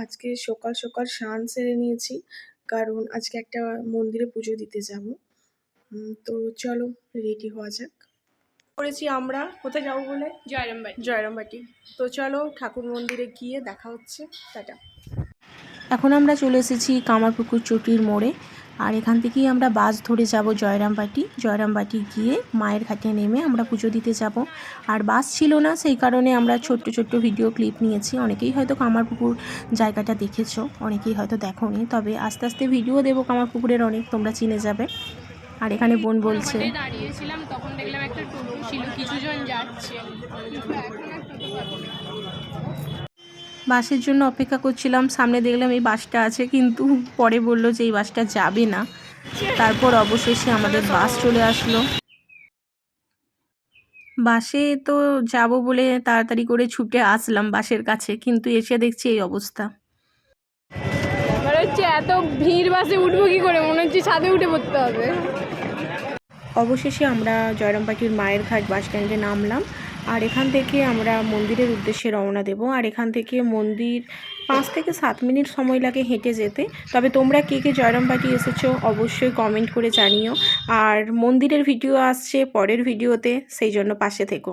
আজকে সকাল সকাল স্নান সেরে নিয়েছি, কারণ আজকে একটা মন্দিরে পুজো দিতে যাব। তো চলো রেডি হওয়া যাক। করেছি আমরা কোথায় যাবো বলে? জয়রামবাটি। তো চলো ঠাকুর মন্দিরে গিয়ে দেখা হচ্ছে। টাটা। এখন আমরা চলে এসেছি কামারপুকুর চটির মোড়ে, আর এখান থেকেই আমরা বাস ধরে যাব জয়রামবাটি গিয়ে মায়ের ঘাটে নেমে আমরা পুজো দিতে যাব। আর বাস ছিল না, সেই কারণে আমরা ছোট্ট ছোট্ট ভিডিও ক্লিপ নিয়েছি। অনেকেই হয়তো কামারপুকুর জায়গাটা দেখেছো, অনেকেই হয়তো দেখোনি, তবে আস্তে আস্তে ভিডিও দেবো কামারপুকুরের অনেক, তোমরা চিনে যাবে। আর এখানে বোন বলছে, দাঁড়িয়েছিলাম তখন দেখলাম একটা টোটো ছিল, কিছুজন যাচ্ছে। বাসের জন্য অপেক্ষা করছিলাম, সামনে দেখলাম এই বাসটা আছে, কিন্তু পরে বললো যে এই বাসটা যাবে না। তারপর অবশেষে আমাদের বাস চলে আসলো। বাসে তো যাব বলে তাড়াতাড়ি করে ছুটে আসলাম বাসের কাছে, কিন্তু এসে দেখছি এই অবস্থা। এবার হচ্ছে এত ভিড়, বাসে উঠবো কি করে, মনে হচ্ছে ছাদে উঠে পড়তে হবে। অবশেষে আমরা জয়রামবাটির মায়ের ঘাট বাস স্ট্যান্ডে নামলাম, আর এখান থেকে আমরা মন্দিরের উদ্দেশ্যে রওনা দেব। আর এখান থেকে মন্দির 5 থেকে 7 মিনিট সময় লাগে হেঁটে যেতে। তবে তোমরা কে কে জয়রামবাটি এসেছো অবশ্যই কমেন্ট করে জানিও। আর মন্দিরের ভিডিও আসছে পরের ভিডিওতে, সেই জন্য পাশে থেকো।